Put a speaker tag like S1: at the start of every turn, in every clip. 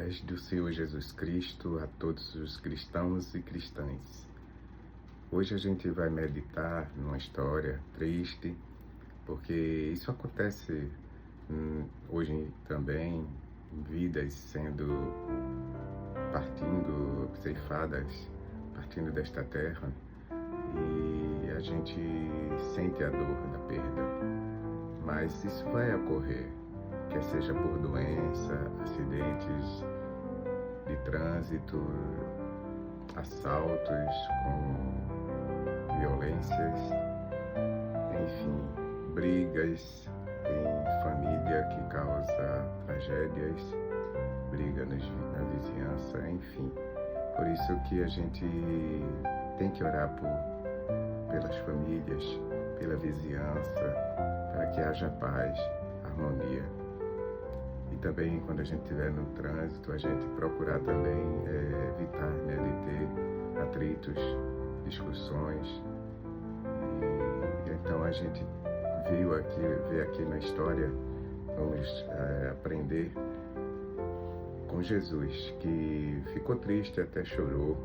S1: paz do Senhor Jesus Cristo a todos os cristãos e cristãs. Hoje a gente vai meditar numa história triste, porque isso acontece hoje também, vidas sendo ceifadas, partindo desta terra, e a gente sente a dor da perda. Mas isso vai ocorrer, quer seja por doença, acidentes de trânsito, assaltos com violências, enfim, brigas em família que causa tragédias, briga na vizinhança, enfim. Por isso que a gente tem que orar pelas famílias, pela vizinhança, para que haja paz, harmonia. E também, quando a gente estiver no trânsito, a gente procurar também evitar de ter atritos, discussões. E então a gente vê aqui na história, vamos aprender com Jesus, que ficou triste, até chorou,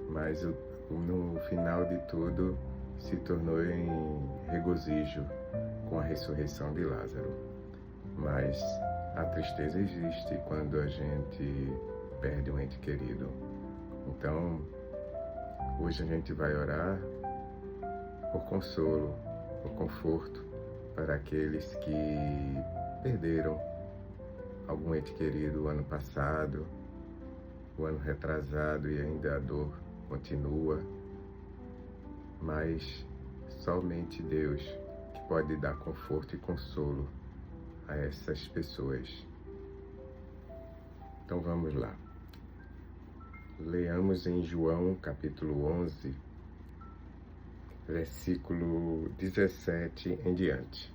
S1: mas no final de tudo se tornou em regozijo com a ressurreição de Lázaro. Mas a tristeza existe quando a gente perde um ente querido. Então, hoje a gente vai orar por consolo, por conforto para aqueles que perderam algum ente querido o ano passado, o ano retrasado, e ainda a dor continua. Mas somente Deus que pode dar conforto e consolo a essas pessoas. Então vamos lá. Leamos em João capítulo 11, versículo 17 em diante,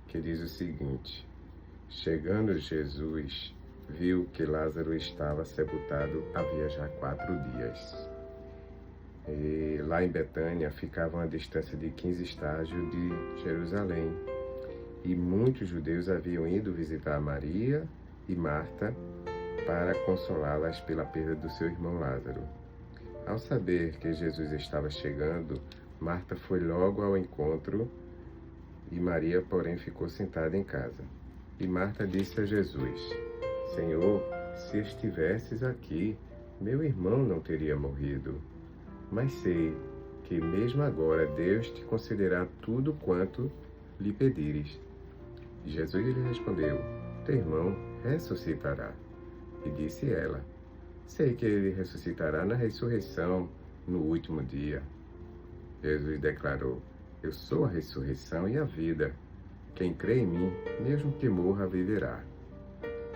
S1: que diz o seguinte: Chegando Jesus, viu que Lázaro estava sepultado havia já 4 dias. E lá em Betânia ficava a uma distância de 15 estágios de Jerusalém. E muitos judeus haviam ido visitar Maria e Marta para consolá-las pela perda do seu irmão Lázaro. Ao saber que Jesus estava chegando, Marta foi logo ao encontro e Maria, porém, ficou sentada em casa. E Marta disse a Jesus: Senhor, se estivesses aqui, meu irmão não teria morrido. Mas sei que mesmo agora Deus te concederá tudo quanto lhe pedires. E Jesus lhe respondeu: Teu irmão ressuscitará. E disse ela: Sei que ele ressuscitará na ressurreição, no último dia. Jesus declarou: Eu sou a ressurreição e a vida. Quem crê em mim, mesmo que morra, viverá.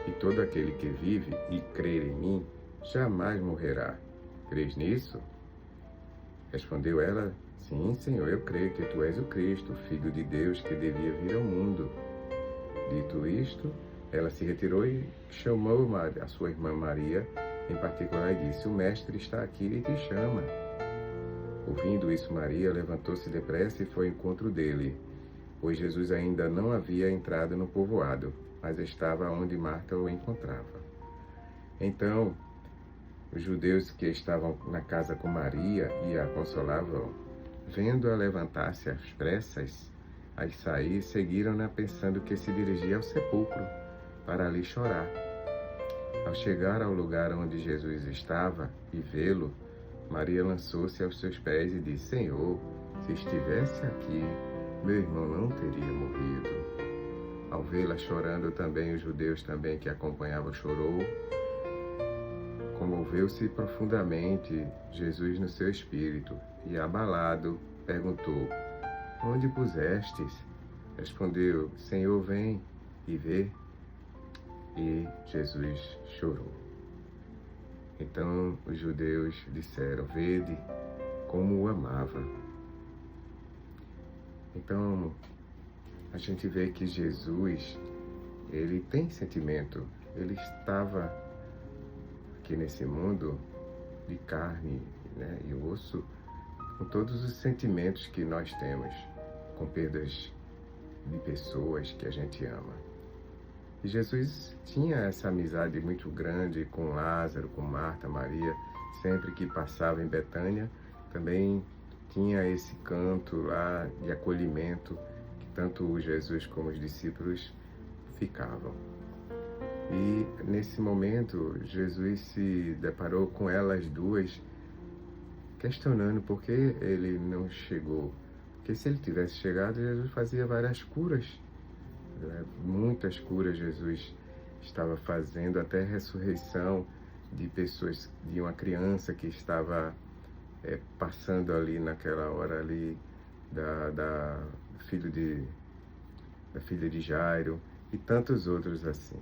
S1: E todo aquele que vive e crer em mim, jamais morrerá. Crês nisso? Respondeu ela: Sim, Senhor, eu creio que tu és o Cristo, o Filho de Deus, que devia vir ao mundo. Dito isto, ela se retirou e chamou a sua irmã Maria, em particular, e disse: O Mestre está aqui e te chama. Ouvindo isso, Maria levantou-se depressa e foi ao encontro dele, pois Jesus ainda não havia entrado no povoado, mas estava onde Marta o encontrava. Então, os judeus que estavam na casa com Maria e a consolavam, vendo-a levantar-se às pressas, a sair, seguiram-na pensando que se dirigia ao sepulcro, para ali chorar. Ao chegar ao lugar onde Jesus estava e vê-lo, Maria lançou-se aos seus pés e disse: Senhor, se estivesse aqui, meu irmão não teria morrido. Ao vê-la chorando também, os judeus também que a acompanhavam chorou. Comoveu-se profundamente Jesus no seu espírito e, abalado, perguntou: Onde pusestes? Respondeu: Senhor, vem e vê. E Jesus chorou. Então os judeus disseram: Vede como o amava. Então a gente vê que Jesus, ele tem sentimento. Ele estava aqui nesse mundo de carne, e osso, com todos os sentimentos que nós temos, com perdas de pessoas que a gente ama. E Jesus tinha essa amizade muito grande com Lázaro, com Marta, Maria. Sempre que passava em Betânia, também tinha esse canto lá de acolhimento que tanto Jesus como os discípulos ficavam. E nesse momento, Jesus se deparou com elas duas, questionando por que ele não chegou. Porque se ele tivesse chegado, Jesus fazia várias curas, né? Muitas curas Jesus estava fazendo, até ressurreição de pessoas, de uma criança que estava passando ali naquela hora ali da filha de Jairo e tantos outros assim.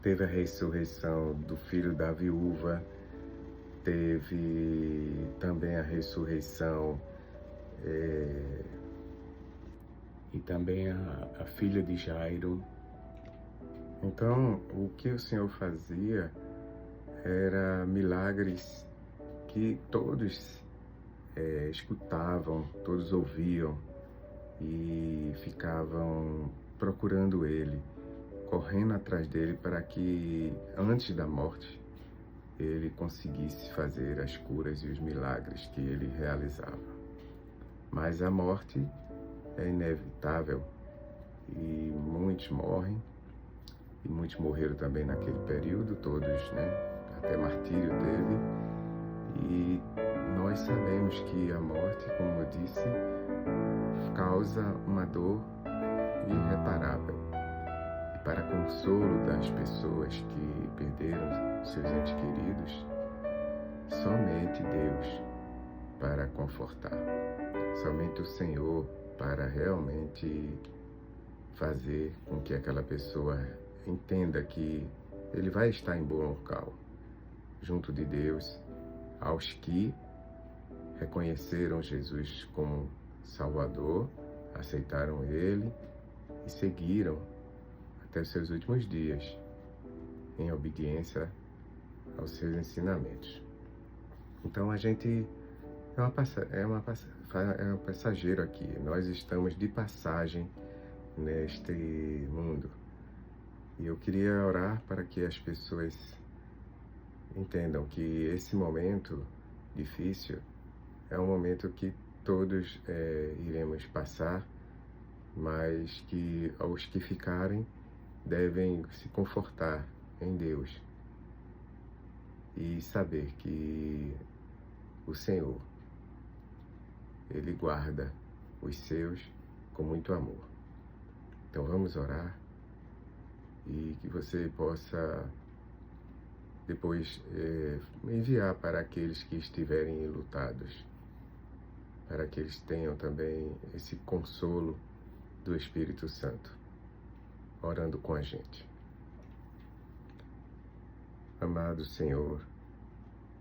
S1: Teve a ressurreição do filho da viúva, teve também a ressurreição e também a filha de Jairo. Então, o que o Senhor fazia era milagres que todos escutavam, todos ouviam e ficavam procurando Ele, correndo atrás dele para que, antes da morte, ele conseguisse fazer as curas e os milagres que ele realizava. Mas a morte é inevitável e muitos morrem, e muitos morreram também naquele período, todos, né? Até martírio teve. E nós sabemos que a morte, como eu disse, causa uma dor irreparável. E para consolo das pessoas que perderam seus entes queridos, somente Deus para confortar. Somente o Senhor para realmente fazer com que aquela pessoa entenda que ele vai estar em bom local, junto de Deus, aos que reconheceram Jesus como Salvador, aceitaram Ele e seguiram até os seus últimos dias, em obediência aos seus ensinamentos. Então a gente é um passageiro aqui, nós estamos de passagem neste mundo. E eu queria orar para que as pessoas entendam que esse momento difícil é um momento que todos iremos passar, mas que os que ficarem devem se confortar em Deus e saber que o Senhor, Ele guarda os seus com muito amor. Então vamos orar e que você possa depois enviar para aqueles que estiverem enlutados, para que eles tenham também esse consolo do Espírito Santo, orando com a gente. Amado Senhor,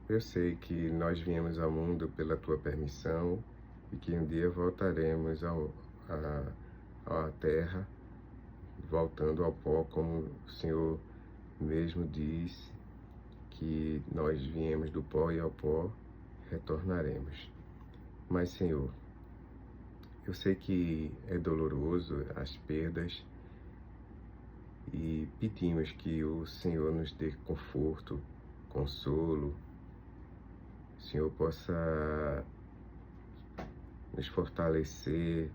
S1: eu sei que nós viemos ao mundo pela Tua permissão e que um dia voltaremos à terra, voltando ao pó, como o Senhor mesmo diz, que nós viemos do pó e ao pó retornaremos. Mas, Senhor, eu sei que é doloroso as perdas e pedimos que o Senhor nos dê conforto, consolo, o Senhor possa nos fortalecer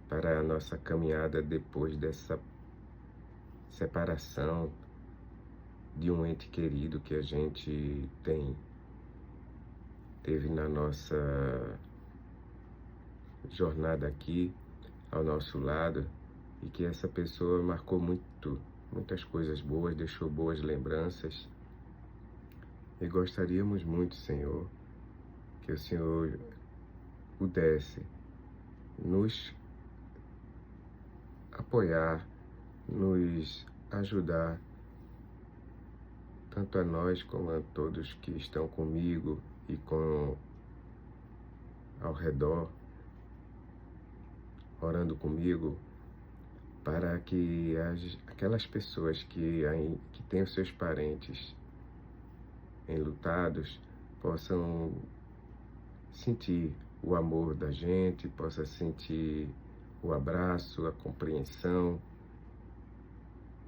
S1: para a nossa caminhada depois dessa separação de um ente querido que a gente teve na nossa jornada aqui ao nosso lado, e que essa pessoa marcou muitas coisas boas, deixou boas lembranças. E gostaríamos muito, Senhor, que o Senhor pudesse nos apoiar, nos ajudar, tanto a nós como a todos que estão comigo e ao redor, orando comigo, para que aquelas pessoas que têm os seus parentes enlutados possam sentir o amor da gente, possam sentir o abraço, a compreensão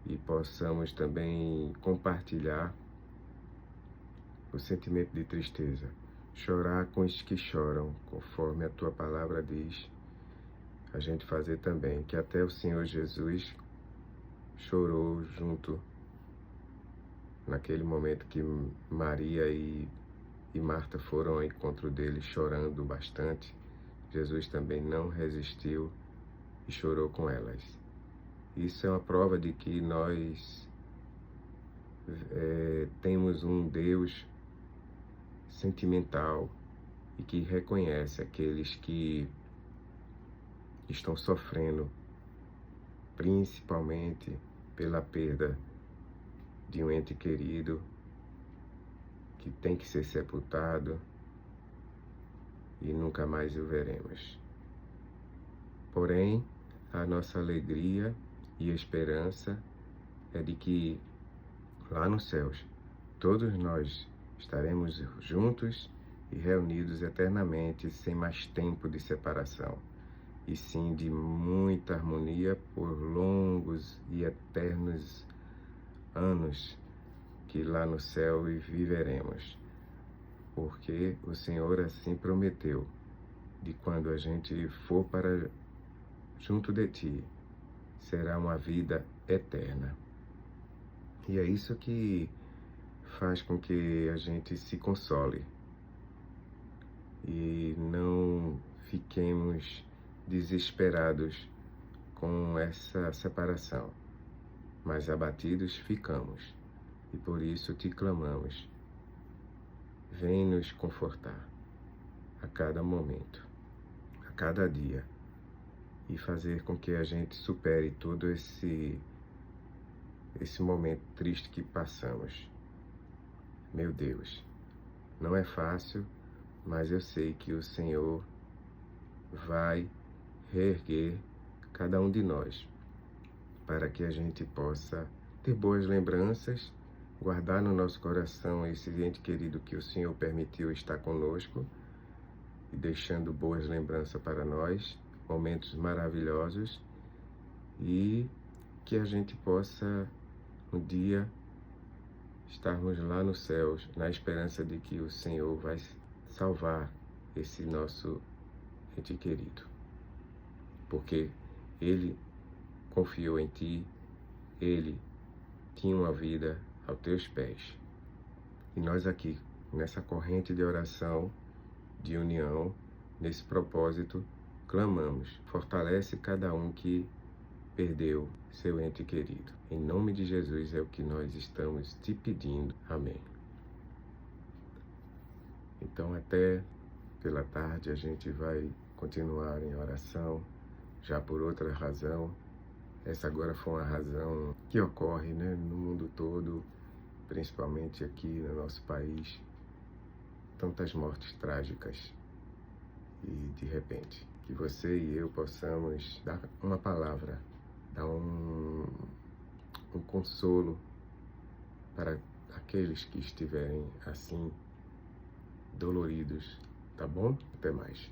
S1: e possamos também compartilhar o sentimento de tristeza. Chorar com os que choram, conforme a tua palavra diz, a gente fazer também, que até o Senhor Jesus chorou junto naquele momento que Maria e Marta foram ao encontro dele chorando bastante. Jesus também não resistiu e chorou com elas. Isso é uma prova de que nós temos um Deus sentimental e que reconhece aqueles que estão sofrendo, principalmente pela perda de um ente querido que tem que ser sepultado e nunca mais o veremos. Porém, a nossa alegria e esperança é de que lá nos céus todos nós estaremos juntos e reunidos eternamente, sem mais tempo de separação, e sim de muita harmonia por longos e eternos anos que lá no céu viveremos, porque o Senhor assim prometeu, de quando a gente for para junto de Ti, será uma vida eterna. E é isso que faz com que a gente se console e não fiquemos desesperados com essa separação, mas abatidos ficamos, e por isso te clamamos. Vem nos confortar a cada momento, a cada dia, e fazer com que a gente supere todo esse momento triste que passamos. Meu Deus, não é fácil, mas eu sei que o Senhor vai reerguer cada um de nós, para que a gente possa ter boas lembranças, guardar no nosso coração esse ente querido que o Senhor permitiu estar conosco, e deixando boas lembranças para nós, momentos maravilhosos, e que a gente possa um dia estarmos lá nos céus, na esperança de que o Senhor vai salvar esse nosso ente querido, porque Ele confiou em Ti, Ele tinha uma vida aos Teus pés. E nós aqui, nessa corrente de oração, de união, nesse propósito, clamamos, fortalece cada um que perdeu seu ente querido. Em nome de Jesus é o que nós estamos te pedindo. Amém. Então até pela tarde a gente vai continuar em oração, já por outra razão. Essa agora foi uma razão que ocorre, né, no mundo todo, principalmente aqui no nosso país. Tantas mortes trágicas. E de repente, que você e eu possamos dar uma palavra, dar um consolo para aqueles que estiverem assim, doloridos, tá bom? Até mais.